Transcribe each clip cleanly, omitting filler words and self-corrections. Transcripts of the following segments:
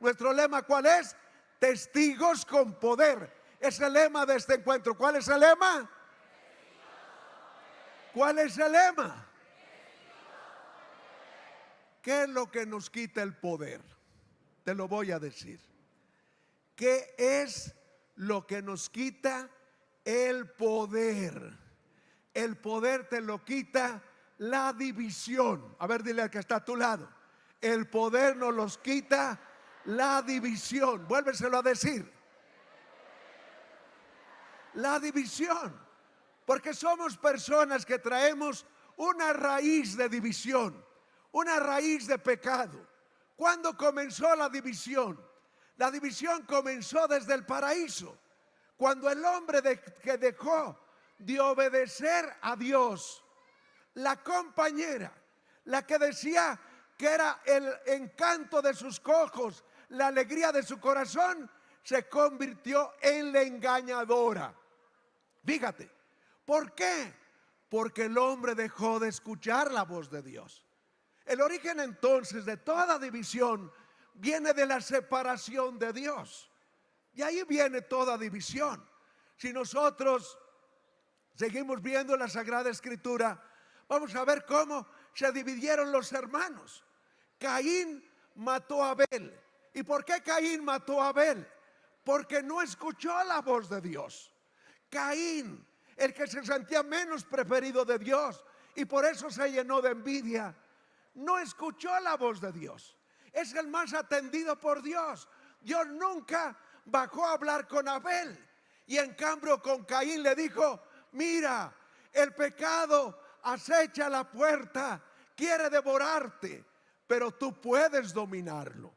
Nuestro lema, ¿cuál es? Testigos con poder. Es el lema de este encuentro. ¿Cuál es el lema? ¿Cuál es el lema? ¿Qué es lo que nos quita el poder? Te lo voy a decir. ¿Qué es lo que nos quita el poder? El poder te lo quita la división. A ver, dile al que está a tu lado. El poder nos los quita la división. Vuélveselo a decir. La división. Porque somos personas que traemos una raíz de división, una raíz de pecado. ¿Cuándo comenzó la división? La división comenzó desde el paraíso. Cuando el hombre que dejó de obedecer a Dios, la compañera, la que decía que era el encanto de sus ojos, la alegría de su corazón, se convirtió en la engañadora. Fíjate, ¿por qué? Porque el hombre dejó de escuchar la voz de Dios. El origen entonces de toda división viene de la separación de Dios. Y ahí viene toda división. Si nosotros seguimos viendo la Sagrada Escritura, vamos a ver cómo se dividieron los hermanos. Caín mató a Abel. ¿Y por qué Caín mató a Abel? Porque no escuchó la voz de Dios. Caín, el que se sentía menos preferido de Dios y por eso se llenó de envidia, no escuchó la voz de Dios. Es el más atendido por Dios. Dios nunca bajó a hablar con Abel. Y en cambio con Caín le dijo: mira, el pecado acecha la puerta, quiere devorarte, pero tú puedes dominarlo.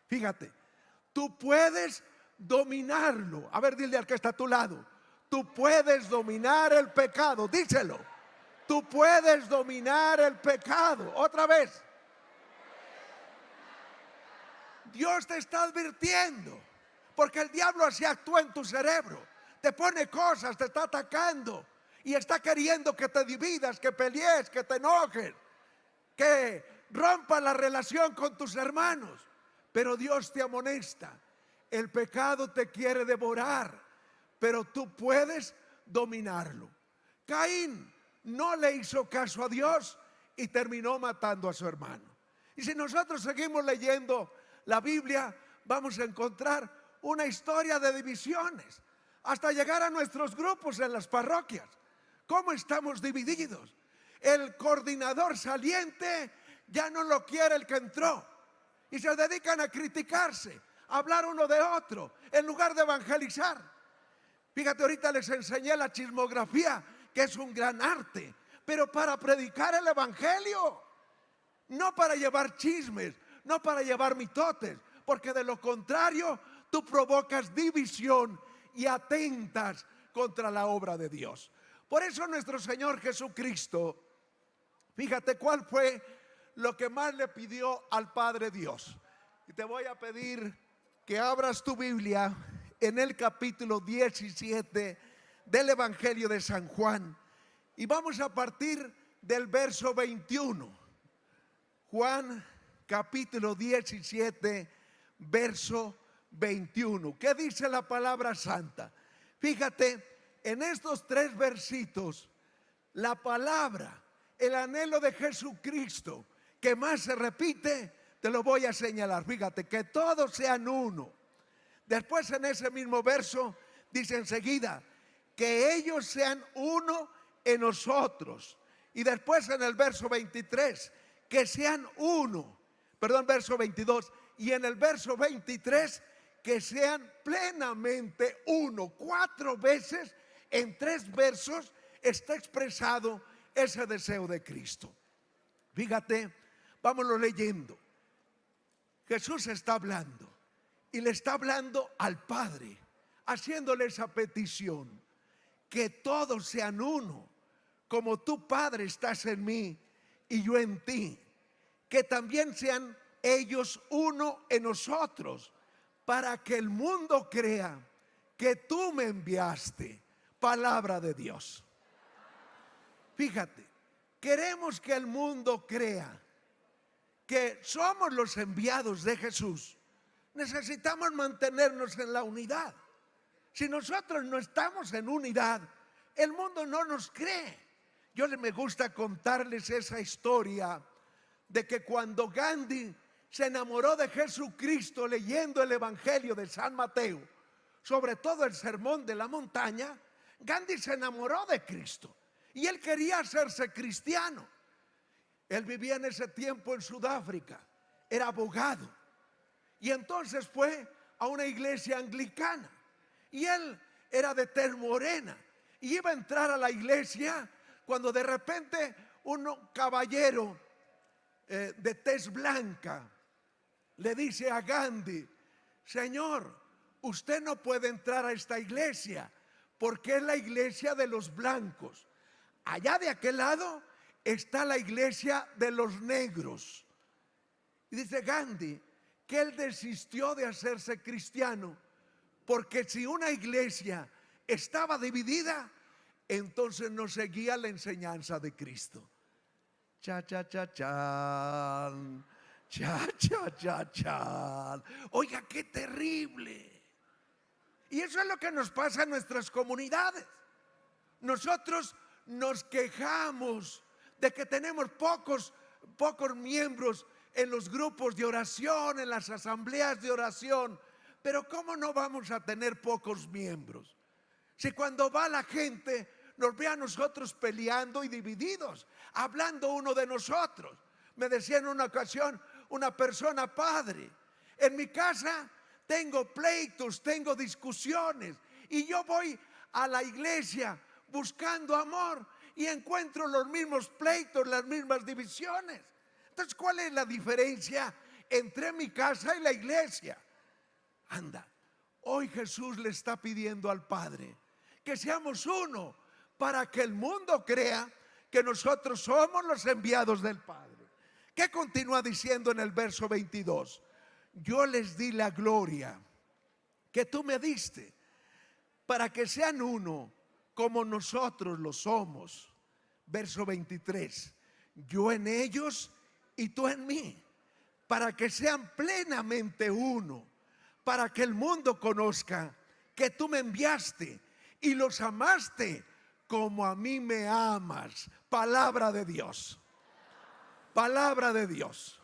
Fíjate, tú puedes dominarlo. A ver, dile al que está a tu lado: tú puedes dominar el pecado. Díselo. Tú puedes dominar el pecado. Otra vez. Dios te está advirtiendo, porque el diablo así actúa en tu cerebro. Te pone cosas, te está atacando y está queriendo que te dividas, que pelees, que te enojes, que rompa la relación con tus hermanos. Pero Dios te amonesta: el pecado te quiere devorar, pero tú puedes dominarlo. Caín no le hizo caso a Dios y terminó matando a su hermano. Y si nosotros seguimos leyendo la Biblia, vamos a encontrar una historia de divisiones, hasta llegar a nuestros grupos en las parroquias. ¿Cómo estamos divididos? El coordinador saliente ya no lo quiere el que entró, y se dedican a criticarse, a hablar uno de otro, en lugar de evangelizar. Fíjate, ahorita les enseñé la chismografía, que es un gran arte, pero para predicar el evangelio, no para llevar chismes, no para llevar mitotes, porque de lo contrario tú provocas división y atentas contra la obra de Dios. Por eso nuestro Señor Jesucristo, fíjate cuál fue lo que más le pidió al Padre Dios. Y te voy a pedir que abras tu Biblia en el capítulo 17 del Evangelio de San Juan, y vamos a partir del verso 21. Juan capítulo 17, verso 21. ¿Qué dice la palabra santa? Fíjate, en estos 3 versitos, la palabra, el anhelo de Jesucristo que más se repite, te lo voy a señalar. Fíjate, que todos sean uno. Después, en ese mismo verso, dice enseguida: que ellos sean uno en nosotros. Y después, en el verso 23, que sean uno. Perdón, verso 22. Y en el verso 23, que sean plenamente uno. 4 veces en 3 versos está expresado ese deseo de Cristo. Fíjate, vámonos leyendo. Jesús está hablando y le está hablando al Padre, haciéndole esa petición: que todos sean uno, como tú, Padre, estás en mí y yo en ti. Que también sean ellos uno en nosotros, para que el mundo crea que tú me enviaste. Palabra de Dios. Fíjate, queremos que el mundo crea que somos los enviados de Jesús, Necesitamos mantenernos en la unidad. Si nosotros no estamos en unidad, el mundo no nos cree. Me gusta contarles esa historia de que cuando Gandhi se enamoró de Jesucristo leyendo el Evangelio de San Mateo, sobre todo el Sermón de la Montaña, Gandhi se enamoró de Cristo y él quería hacerse cristiano. Él vivía en ese tiempo en Sudáfrica, era abogado, y entonces fue a una iglesia anglicana, y él era de tez morena, y iba a entrar a la iglesia cuando de repente un caballero de tez blanca le dice a Gandhi: señor, usted no puede entrar a esta iglesia porque es la iglesia de los blancos. Allá de aquel lado está la iglesia de los negros. Y dice Gandhi que él desistió de hacerse cristiano porque si una iglesia estaba dividida, entonces no seguía la enseñanza de Cristo. Cha, cha, cha, chan. Cha, cha, cha, chan. Oiga, qué terrible. Y eso es lo que nos pasa en nuestras comunidades. Nosotros nos quejamos de que tenemos pocos miembros en los grupos de oración, en las asambleas de oración. Pero ¿cómo no vamos a tener pocos miembros? Si cuando va la gente nos ve a nosotros peleando y divididos, hablando uno de nosotros. Me decía en una ocasión una persona: padre, en mi casa tengo pleitos, tengo discusiones, y yo voy a la iglesia buscando amor y encuentro los mismos pleitos, las mismas divisiones. Entonces, ¿cuál es la diferencia entre mi casa y la iglesia? Anda, hoy Jesús le está pidiendo al Padre que seamos uno para que el mundo crea que nosotros somos los enviados del Padre. ¿Qué continúa diciendo en el verso 22? Yo les di la gloria que tú me diste para que sean uno como nosotros lo somos. Verso 23. Yo en ellos y tú en mí, para que sean plenamente uno, para que el mundo conozca que tú me enviaste y los amaste como a mí me amas. Palabra de Dios. Palabra de Dios.